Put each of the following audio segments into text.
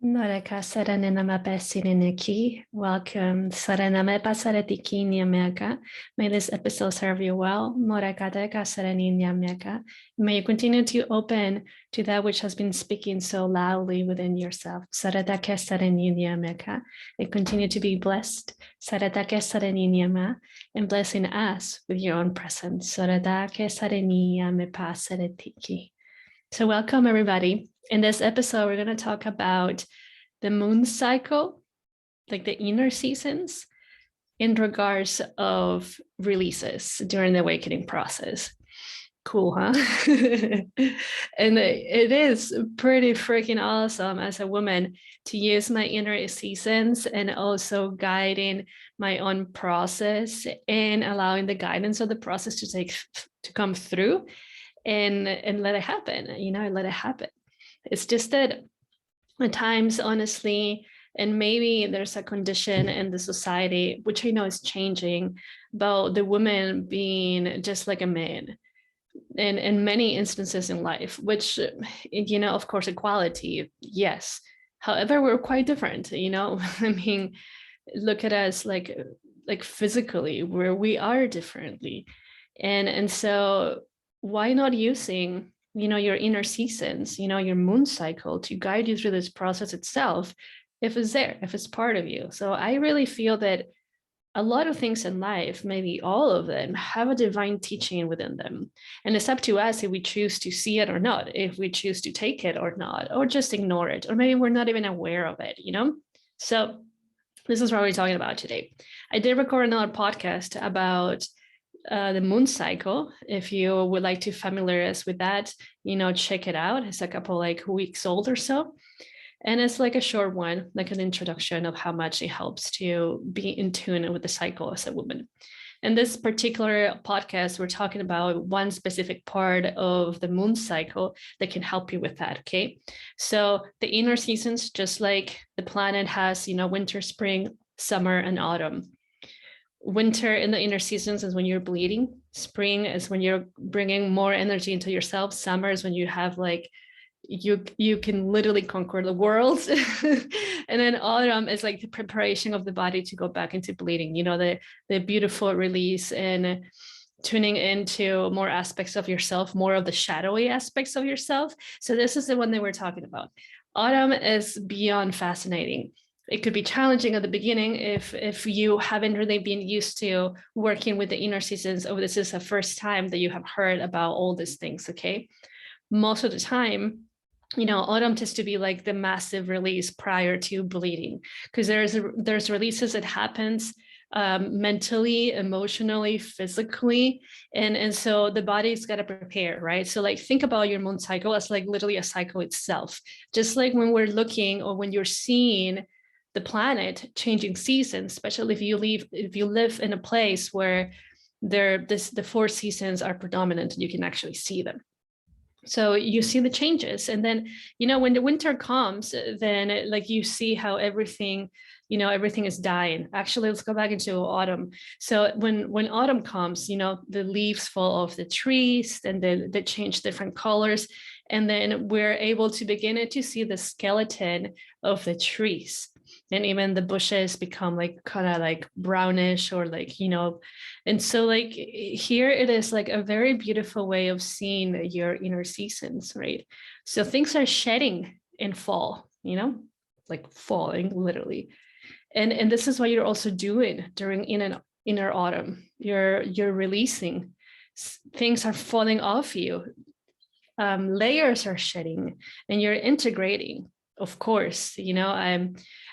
Noreka Saranama Besininiki. Welcome, Saraname Pasaretiki Nyameka. May this episode serve you well. Noreka Deka Sarani Nyameka. May you continue to open to that which has been speaking so loudly within yourself. Saratake Sarani Nyameka. And continue to be blessed. Saratake Sarani Nyama. And blessing us with your own presence. Saratake Sarani Nyame Pasaretiki. So welcome everybody. In this episode, we're going to talk about the moon cycle, like the inner seasons, in regards of releases during the awakening process. Cool, huh? And it is pretty freaking awesome as a woman to use my inner seasons and also guiding my own process and allowing the guidance of the process to come through and let it happen, let it happen. It's just that at times, honestly, and maybe there's a condition in the society, which I know is changing, about the woman being just like a man. And in many instances in life, which, of course, equality, yes. However, we're quite different, I mean, look at us like physically, where we are differently. And so why not using your inner seasons, your moon cycle to guide you through this process itself, if it's there, if it's part of you. So I really feel that a lot of things in life, maybe all of them, have a divine teaching within them. And it's up to us if we choose to see it or not, if we choose to take it or not, or just ignore it, or maybe we're not even aware of it, So this is what we're talking about today. I did record another podcast about the moon cycle. If you would like to familiarize with that, check it out. It's a couple weeks old or so. And it's like a short one, like an introduction of how much it helps to be in tune with the cycle as a woman. In this particular podcast, we're talking about one specific part of the moon cycle that can help you with that, okay? So the inner seasons, just like the planet has, winter, spring, summer, and autumn. Winter in the inner seasons is when you're bleeding. Spring is when you're bringing more energy into yourself. Summer is when you have you can literally conquer the world. And then autumn is like the preparation of the body to go back into bleeding, the beautiful release and tuning into more aspects of yourself, more of the shadowy aspects of yourself. So this is the one that we're talking about. Autumn is beyond fascinating. It could be challenging at the beginning if you haven't really been used to working with the inner seasons, or this is the first time that you have heard about all these things, okay? Most of the time, autumn tends to be like the massive release prior to bleeding, because there's releases that happens mentally, emotionally, physically, and so the body's got to prepare, right? So think about your moon cycle as literally a cycle itself. Just like when we're looking, or when you're seeing the planet changing seasons, especially if you live in a place where the 4 seasons are predominant, you can actually see them. So you see the changes. And then, when the winter comes, then you see how everything is dying. Actually, let's go back into autumn. So when autumn comes, the leaves fall off the trees, and they change different colors. And then we're able to begin to see the skeleton of the trees. And even the bushes become kind of brownish, or and so here it is a very beautiful way of seeing your inner seasons, right? So things are shedding in fall, falling literally. And this is what you're also doing during inner autumn. You're releasing. Things are falling off you. Layers are shedding, and you're integrating. Of course,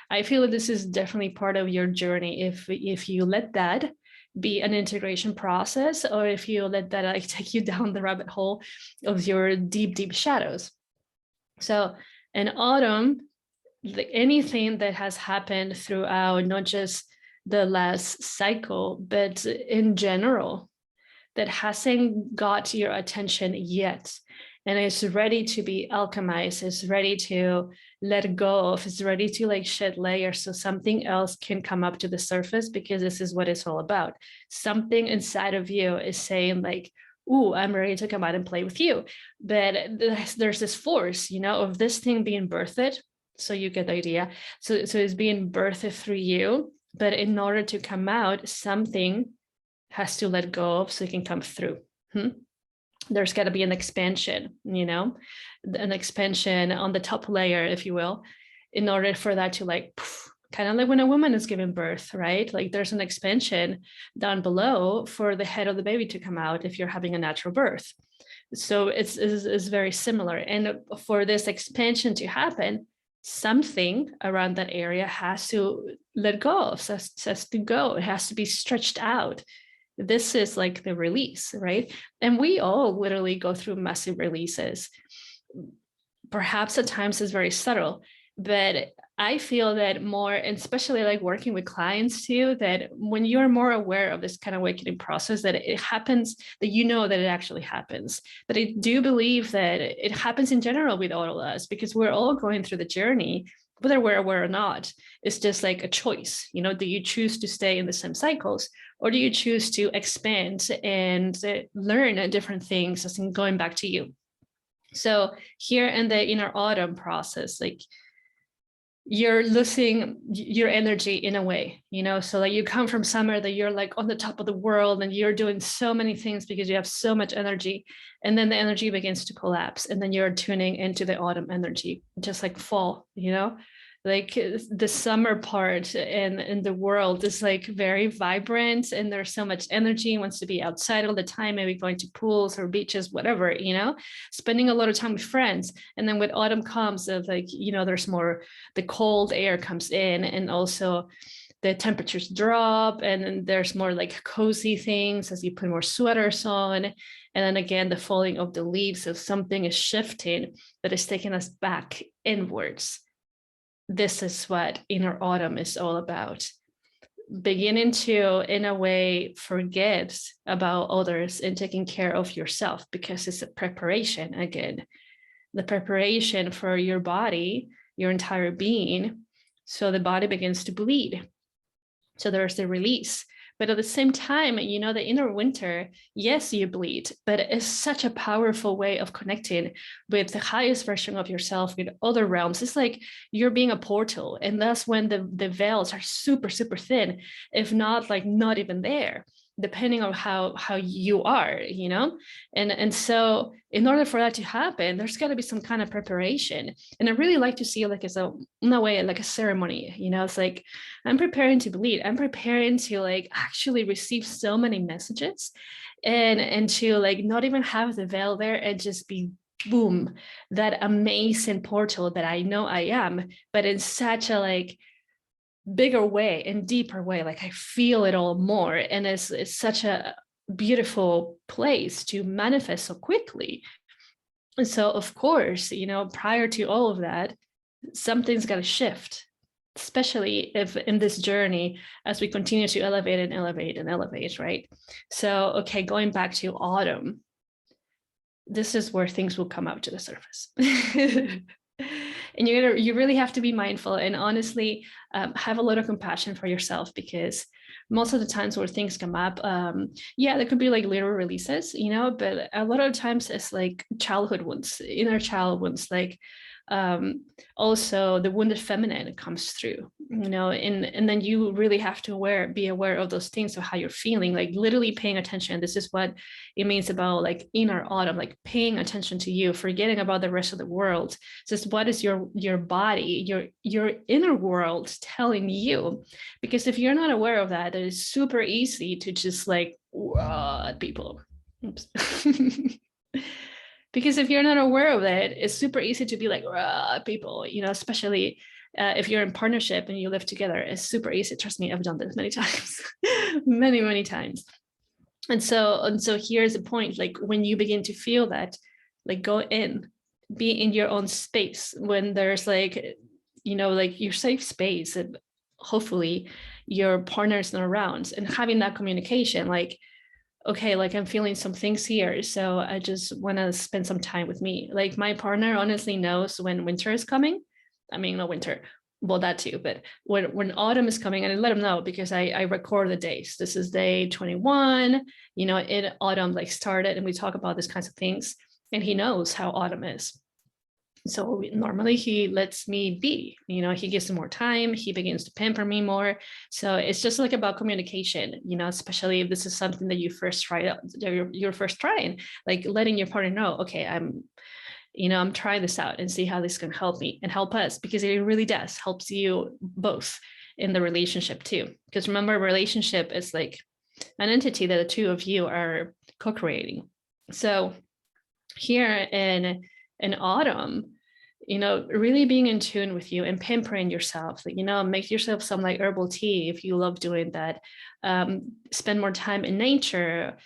I feel that this is definitely part of your journey. If you let that be an integration process, or if you let that take you down the rabbit hole of your deep shadows. So in autumn, anything that has happened throughout, not just the last cycle, but in general, that hasn't got your attention yet, and it's ready to be alchemized, it's ready to let go of, it's ready to shed layers so something else can come up to the surface, because this is what it's all about. Something inside of you is saying ooh, I'm ready to come out and play with you. But there's this force, of this thing being birthed So you get the idea. So it's being birthed through you, but in order to come out, something has to let go of so it can come through. There's got to be an expansion, an expansion on the top layer, if you will, in order for that to like, kind of like when a woman is giving birth, right? Like there's an expansion down below for the head of the baby to come out if you're having a natural birth. So it's very similar. And for this expansion to happen, something around that area has to let go, has to go. It has to be stretched out. This is like the release, right? And we all literally go through massive releases. Perhaps at times it's very subtle, but I feel that more, and especially like working with clients too, that when you're more aware of this kind of awakening process, that it happens, that you know that it actually happens. But I do believe that it happens in general with all of us, because we're all going through the journey, whether we're aware or not. It's just like a choice. Do you choose to stay in the same cycles, or do you choose to expand and learn different things as in going back to you? So here in the inner autumn process, like you're losing your energy in a way, so like you come from summer that you're like on the top of the world and you're doing so many things because you have so much energy, and then the energy begins to collapse, and then you're tuning into the autumn energy, just like fall, like the summer part in the world is like very vibrant, and there's so much energy, wants to be outside all the time, maybe going to pools or beaches, whatever, spending a lot of time with friends. And then when autumn comes, of like, there's more, the cold air comes in, and also the temperatures drop, and then there's more like cozy things as you put more sweaters on. And then again, the falling of the leaves, so something is shifting that is taking us back inwards. This is what inner autumn is all about. Beginning to, in a way, forget about others and taking care of yourself, because it's a preparation again. The preparation for your body, your entire being. So the body begins to bleed. So there's the release. But at the same time, the inner winter, yes, you bleed, but it's such a powerful way of connecting with the highest version of yourself, with other realms. It's like you're being a portal. And that's when the veils are super, super thin, if not like not even there, depending on how you are, and so in order for that to happen, there's got to be some kind of preparation. And I really like to see it like as in a way, like a ceremony. It's like, I'm preparing to bleed, I'm preparing to like actually receive so many messages, and to like not even have the veil there, and just be boom, that amazing portal that I know I am, but in such a like bigger way and deeper way. Like I feel it all more, and it's such a beautiful place to manifest so quickly. And so of course, prior to all of that, something's got to shift, especially if in this journey, as we continue to elevate and elevate and elevate, right? So okay, going back to autumn, this is where things will come out to the surface. And you really have to be mindful, and honestly, have a lot of compassion for yourself, because most of the times where things come up, there could be like little releases, but a lot of times it's like childhood wounds, inner child wounds, like also the wounded feminine comes through, and then you really have to be aware of those things, of how you're feeling, like literally paying attention. This is what it means about like inner autumn, like paying attention to you, forgetting about the rest of the world. Just what is your body, your inner world telling you? Because if you're not aware of that, it is super easy to just like at people. Oops. Because if you're not aware of it, it's super easy to be like people, especially if you're in partnership and you live together. It's super easy. Trust me, I've done this many times, many times. And so here's the point, like when you begin to feel that, like go in, be in your own space when there's like, like your safe space, and hopefully your partner's not around, and having that communication, like, okay, like I'm feeling some things here, so I just want to spend some time with me. Like my partner honestly knows when winter is coming. I mean, not winter, well, that too, but when autumn is coming, and I let him know, because I record the days. This is day 21, in autumn like started, and we talk about these kinds of things, and he knows how autumn is. So normally he lets me be, he gives me more time, he begins to pamper me more. So it's just like about communication, especially if this is something that you first try out, you're first trying, like letting your partner know, okay, I'm trying this out and see how this can help me and help us, because it really does helps you both in the relationship too. Because remember, relationship is like an entity that the two of you are co-creating. So here in autumn, really being in tune with you and pampering yourself, like, make yourself some like herbal tea if you love doing that. Spend more time in nature,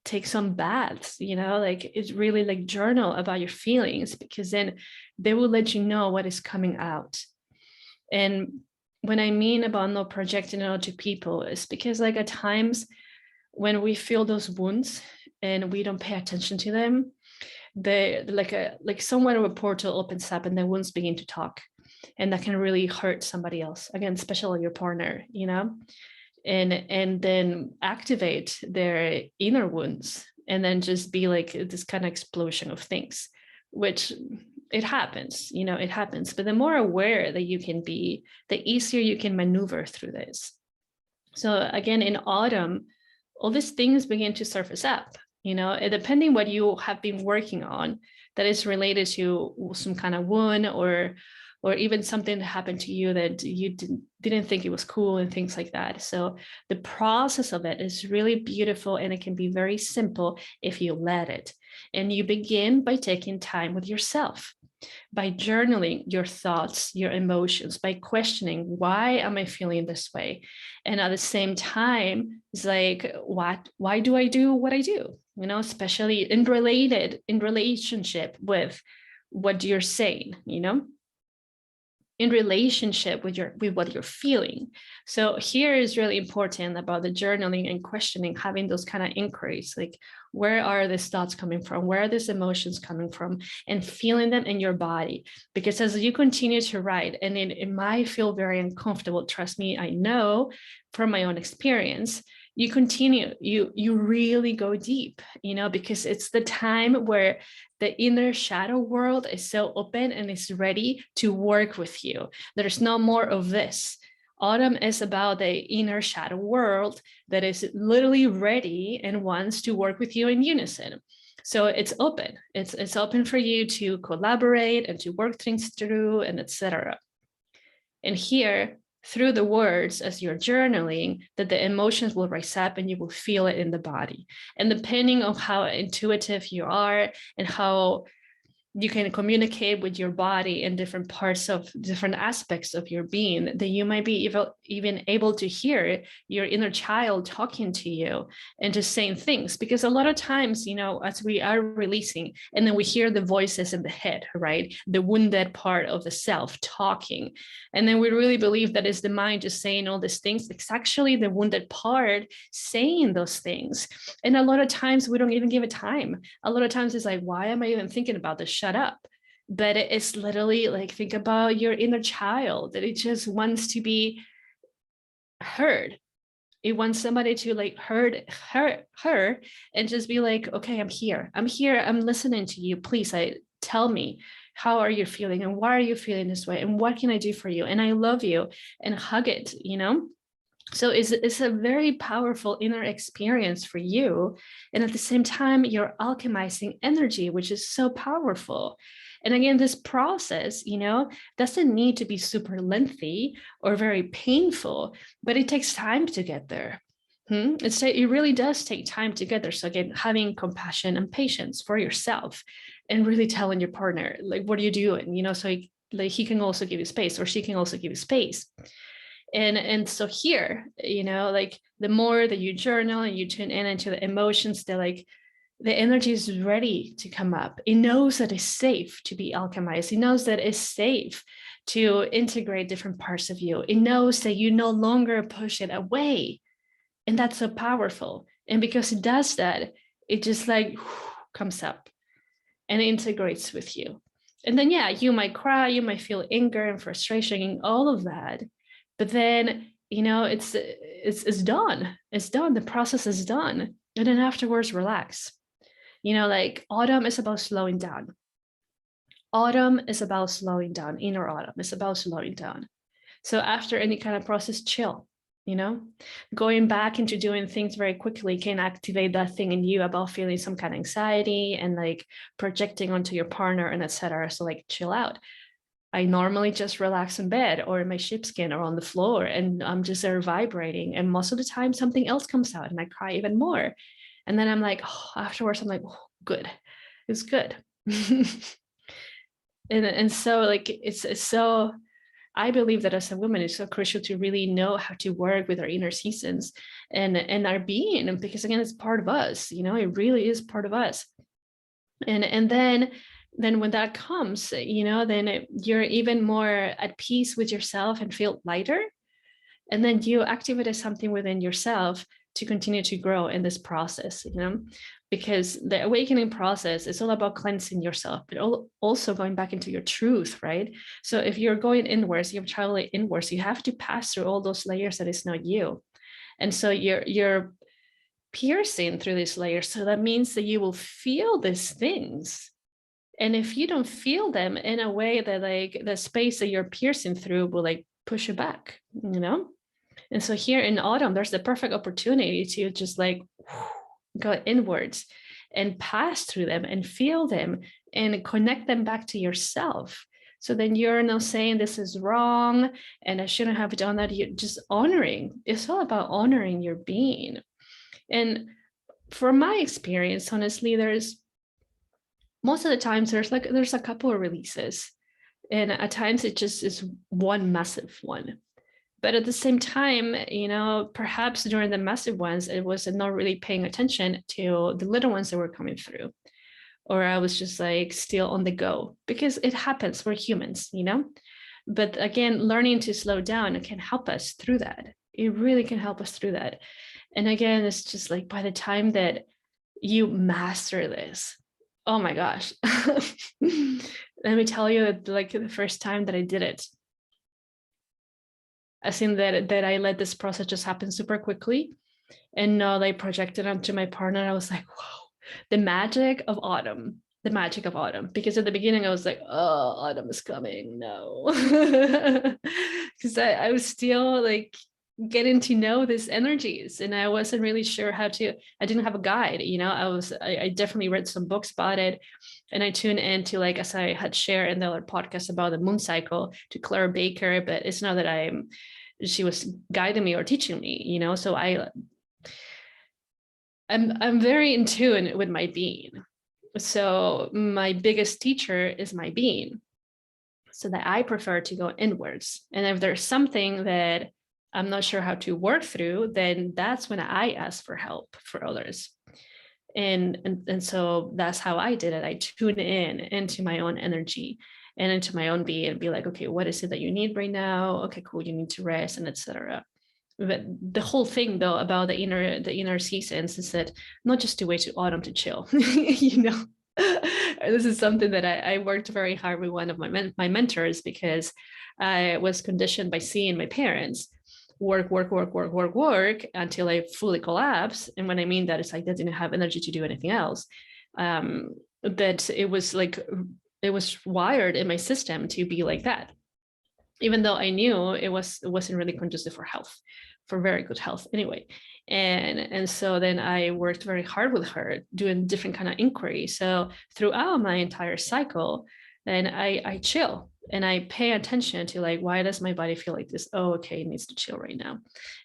take some baths, like it's really like journal about your feelings, because then they will let you know what is coming out. And when I mean about not projecting it onto people, is because like at times when we feel those wounds and we don't pay attention to them, they like somewhat of a portal opens up and the wounds begin to talk, and that can really hurt somebody else, again, especially your partner, and then activate their inner wounds, and then just be like this kind of explosion of things, which it happens, it happens. But the more aware that you can be, the easier you can maneuver through this. So again, in autumn, all these things begin to surface up, depending what you have been working on that is related to some kind of wound, or even something that happened to you that you didn't think it was cool, and things like that. So the process of it is really beautiful, and it can be very simple if you let it. And you begin by taking time with yourself, by journaling your thoughts, your emotions, by questioning, why am I feeling this way? And at the same time, it's like, why do I do what I do? Especially in relationship with what you're saying, in relationship with what you're feeling. So here is really important about the journaling and questioning, having those kind of inquiries, like, where are these thoughts coming from? Where are these emotions coming from? And feeling them in your body. Because as you continue to write, and it might feel very uncomfortable, trust me, I know from my own experience, you continue, you really go deep, because it's the time where the inner shadow world is so open and is ready to work with you. There's no more of this. Autumn is about the inner shadow world that is literally ready and wants to work with you in unison. So it's open. It's open for you to collaborate and to work things through, and etc. And here, through the words, as you're journaling, that the emotions will rise up and you will feel it in the body. And depending on how intuitive you are and how you can communicate with your body in different parts of different aspects of your being, that you might be even able to hear your inner child talking to you and just saying things. Because a lot of times, as we are releasing, and then we hear the voices in the head, right? The wounded part of the self talking. And then we really believe that it's the mind just saying all these things. It's actually the wounded part saying those things. And a lot of times we don't even give it time. A lot of times it's like, why am I even thinking about this? Shut up. But it's literally like, think about your inner child, that it just wants to be heard. It wants somebody to like heard her and just be like, okay, I'm here, I'm listening to you, please, tell me, how are you feeling, and why are you feeling this way, and what can I do for you, and I love you, and hug it, So it's a very powerful inner experience for you. And at the same time, you're alchemizing energy, which is so powerful. And again, this process, doesn't need to be super lengthy or very painful, but it takes time to get there. It really does take time to get there. So again, having compassion and patience for yourself, and really telling your partner, like, what are you doing? So he can also give you space, or she can also give you space. And so here, like, the more that you journal and you tune in into the emotions, the energy is ready to come up. It knows that it's safe to be alchemized. It knows that it's safe to integrate different parts of you. It knows that you no longer push it away. And that's so powerful. And because it does that, it just like comes up and integrates with you. And then, yeah, you might cry, you might feel anger and frustration and all of that. But then, it's done. It's done. The process is done. And then afterwards, relax. Like, autumn is about slowing down. Autumn is about slowing down. Inner autumn is about slowing down. So after any kind of process, chill. Going back into doing things very quickly can activate that thing in you about feeling some kind of anxiety and like projecting onto your partner and etc. So like chill out. I normally just relax in bed or in my sheepskin or on the floor, and I'm just there vibrating. And most of the time something else comes out and I cry even more. And then I'm like, oh, afterwards, I'm like, oh, good. It's good. and so like it's so, I believe that as a woman, it's so crucial to really know how to work with our inner seasons and our being, because again, it's part of us, it really is part of us. And then when that comes, then you're even more at peace with yourself and feel lighter. And then you activate something within yourself to continue to grow in this process, because the awakening process is all about cleansing yourself, but also going back into your truth, right? So if you're going inwards, you're traveling inwards, you have to pass through all those layers that is not you. And so you're piercing through these layers. So that means that you will feel these things. And if you don't feel them in a way that like the space that you're piercing through will like push you back, And so here in autumn, there's the perfect opportunity to just like go inwards and pass through them and feel them and connect them back to yourself. So then you're not saying this is wrong and I shouldn't have done that. You're just honoring. It's all about honoring your being. And from my experience, honestly, there's most of the times there's a couple of releases, and at times it just is one massive one. But at the same time, perhaps during the massive ones, it was not really paying attention to the little ones that were coming through. Or I was just like still on the go, because it happens, we're humans, But again, learning to slow down can help us through that. It really can help us through that. And again, it's just like by the time that you master this, oh my gosh. Let me tell you, like the first time that I did it, I think that I let this process just happen super quickly, and now I projected onto my partner. I was like, whoa, the magic of autumn, the magic of autumn. Because at the beginning I was like, oh, autumn is coming, no. Because I was still like getting to know these energies, and I wasn't really sure how to. I didn't have a guide, I definitely read some books about it, and I tuned into, like, as I had shared in the other podcast about the moon cycle, to Clara Baker, but it's not that she was guiding me or teaching me, so I'm very in tune with my being. So my biggest teacher is my being, so that I prefer to go inwards. And if there's something that I'm not sure how to work through, then that's when I ask for help for others. And so that's how I did it. I tune in into my own energy and into my own being and be like, okay, what is it that you need right now? Okay, cool, you need to rest, and etc. But the whole thing though about the inner seasons is that not just to wait to autumn to chill, This is something that I worked very hard with one of my mentors, because I was conditioned by seeing my parents work until I fully collapsed. And when I mean that, it's like I didn't have energy to do anything else. That it was wired in my system to be like that, even though I knew it wasn't really conducive for health, for very good health anyway. And so then I worked very hard with her doing different kind of inquiry. So throughout my entire cycle, then I chill and I pay attention to, like, why does my body feel like this? Oh, okay, it needs to chill right now.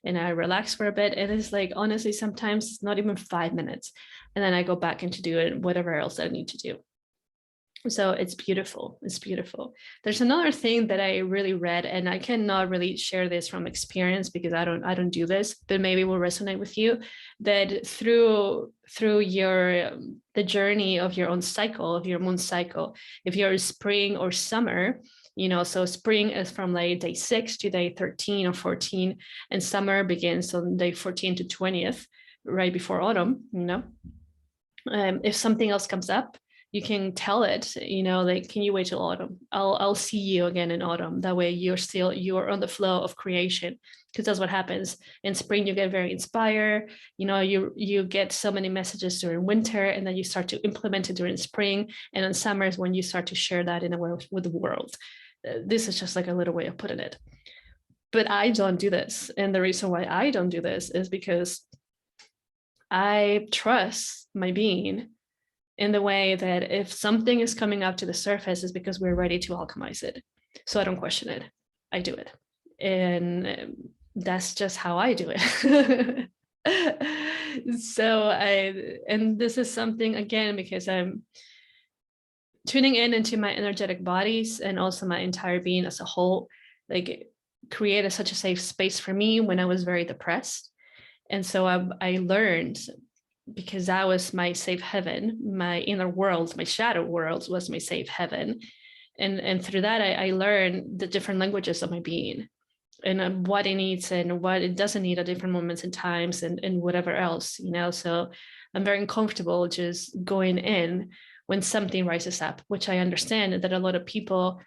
And I relax for a bit. And it's like, honestly, sometimes it's not even 5 minutes. And then I go back into doing whatever else I need to do. So it's beautiful. It's beautiful. There's another thing that I really read, and I cannot really share this from experience because I don't do this, but maybe will resonate with you, that through your the journey of your own cycle, of your moon cycle, if you're spring or summer, so spring is from like day 6 to day 13 or 14, and summer begins on day 14 to 20th, right before autumn. If something else comes up, you can tell it, like, can you wait till autumn? I'll see you again in autumn. That way you're on the flow of creation, because that's what happens. In spring, you get very inspired, you get so many messages during winter, and then you start to implement it during spring. And in summer is when you start to share that in a way with the world. This is just like a little way of putting it. But I don't do this. And the reason why I don't do this is because I trust my being in the way that if something is coming up to the surface, is because we're ready to alchemize it. So I don't question it. I do it. And that's just how I do it. And this is something, again, because I'm tuning into my energetic bodies and also my entire being as a whole, like, created such a safe space for me when I was very depressed. And so I learned, because that was my safe heaven, my inner world, my shadow world was my safe heaven. And through that, I learned the different languages of my being, and what it needs and what it doesn't need at different moments and times, and whatever else, So I'm very comfortable just going in when something rises up, which I understand that a lot of people,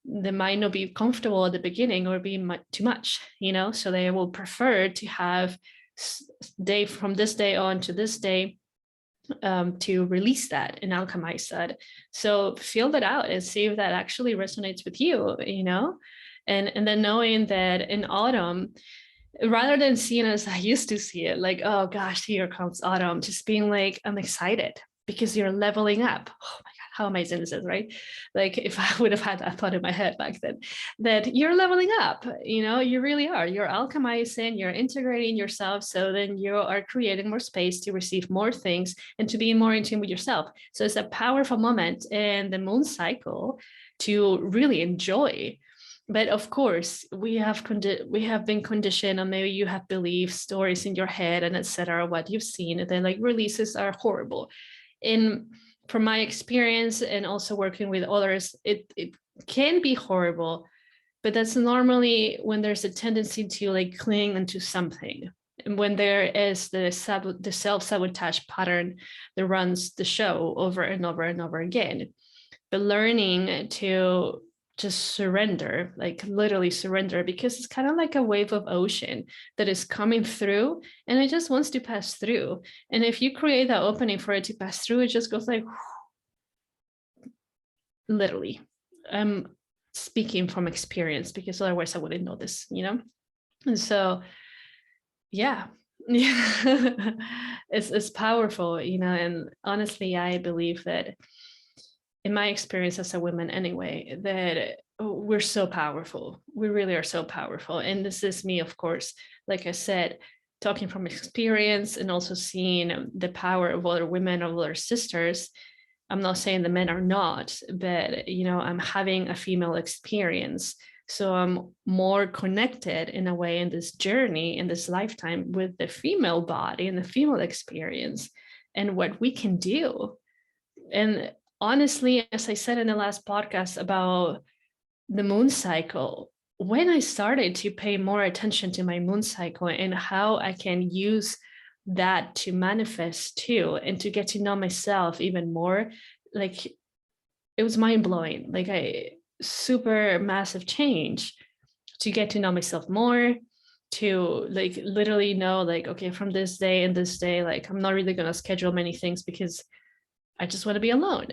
they might not be comfortable at the beginning or be too much, So they will prefer to have day from this day on to this day, to release that and alchemize that. So feel that out and see if that actually resonates with you, and then knowing that in autumn, rather than seeing it as I used to see it, like, oh gosh, here comes autumn, just being like, I'm excited because you're leveling up. Oh my God, how amazing this is, right? Like, if I would have had that thought in my head back then, that you're leveling up, you really are. You're alchemizing, you're integrating yourself. So then you are creating more space to receive more things and to be more in tune with yourself. So it's a powerful moment in the moon cycle to really enjoy. But of course, we have been conditioned, and maybe you have belief stories in your head and etc. What you've seen, and then like releases are horrible. And from my experience and also working with others, it can be horrible, but that's normally when there's a tendency to like cling into something, and when there is the self-sabotage pattern that runs the show over and over and over again. But learning to just surrender, like literally surrender, because it's kind of like a wave of ocean that is coming through and it just wants to pass through. And if you create that opening for it to pass through, it just goes like, whew. Literally. I'm speaking from experience, because otherwise I wouldn't know this, And so, yeah. It's powerful, and honestly, I believe that in my experience as a woman anyway, that we're so powerful. We really are so powerful. And this is me, of course, like I said, talking from experience and also seeing the power of other women, of other sisters. I'm not saying the men are not, but, I'm having a female experience. So I'm more connected in a way in this journey, in this lifetime, with the female body and the female experience and what we can do. And honestly, as I said in the last podcast about the moon cycle, when I started to pay more attention to my moon cycle and how I can use that to manifest too, and to get to know myself even more, like, it was mind-blowing, like a super massive change to get to know myself more, to like literally know, like, okay, from this day and this day, like, I'm not really going to schedule many things because I just want to be alone,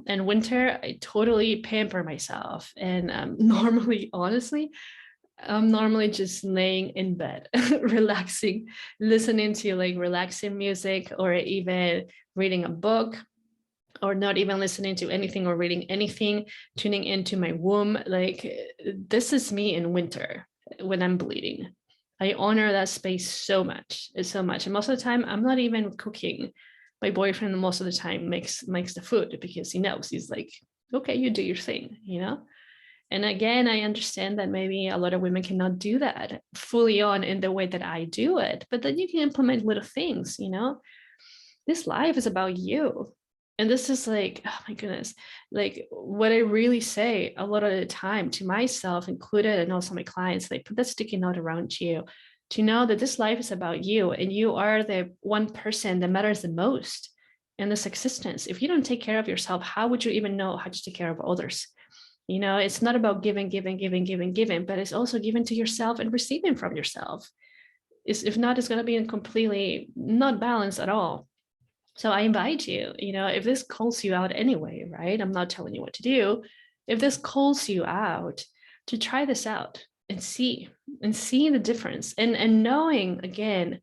And winter, I totally pamper myself. And normally, honestly, I'm normally just laying in bed, relaxing, listening to like relaxing music, or even reading a book, or not even listening to anything or reading anything, tuning into my womb. Like, this is me in winter when I'm bleeding. I honor that space so much. And most of the time, I'm not even cooking. My boyfriend most of the time makes the food, because he knows, he's like, okay, you do your thing, And again, I understand that maybe a lot of women cannot do that fully on in the way that I do it, but then you can implement little things, This life is about you. And this is like, oh my goodness, like what I really say a lot of the time to myself included, and also my clients, like, put that sticky note around you, to know that this life is about you, and you are the one person that matters the most in this existence. If you don't take care of yourself, how would you even know how to take care of others? It's not about giving, but it's also giving to yourself and receiving from yourself. If not, it's going to be completely not balanced at all. So I invite you, if this calls you out anyway, right? I'm not telling you what to do. If this calls you out, to try this out and see the difference, and knowing, again,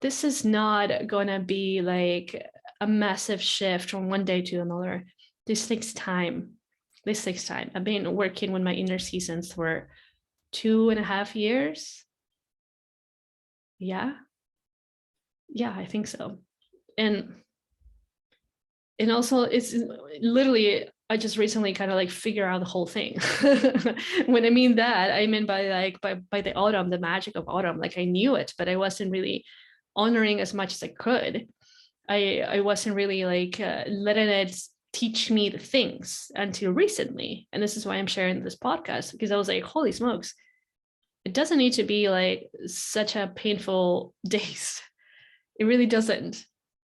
this is not going to be like a massive shift from one day to another. This takes time. I've been working with my inner seasons for 2.5 years. Yeah, I think so. And also, it's literally, I just recently kind of like figure out the whole thing. When I mean that, I mean by the autumn, the magic of autumn. Like I knew it, but I wasn't really honoring as much as I could. I wasn't really like letting it teach me the things until recently. And this is why I'm sharing this podcast, because I was like, holy smokes, it doesn't need to be like such a painful days. It really doesn't.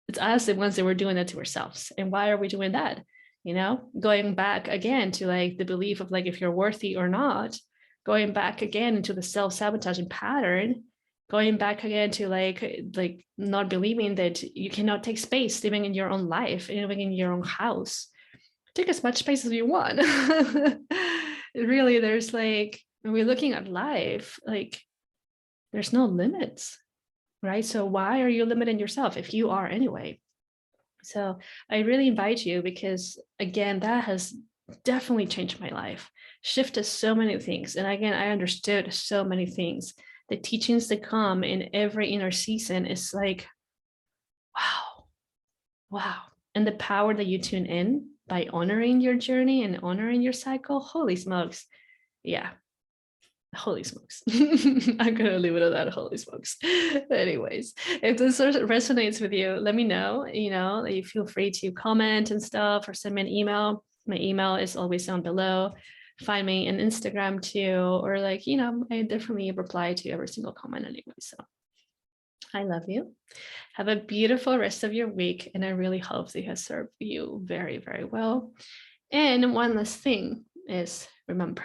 It's us, the ones that we're doing that to ourselves. And why are we doing that? Going back again to like the belief of like, if you're worthy or not, going back again into the self-sabotaging pattern, going back again to like not believing that you cannot take space living in your own life, living in your own house. Take as much space as you want. Really, there's like, when we're looking at life, like there's no limits, right? So why are you limiting yourself if you are anyway? So I really invite you, because again, that has definitely changed my life, shifted so many things. And again, I understood so many things. The teachings that come in every inner season is like, wow. And the power that you tune in by honoring your journey and honoring your cycle, holy smokes. Yeah. Holy smokes. I'm gonna leave it at that. Holy smokes. Anyways, if this resonates with you, let me know. You feel free to comment and stuff, or send me an email. My email is always down below. Find me on Instagram too, or I definitely reply to every single comment anyway. So I love you. Have a beautiful rest of your week, and I really hope it has served you very, very well. And one last thing is, remember,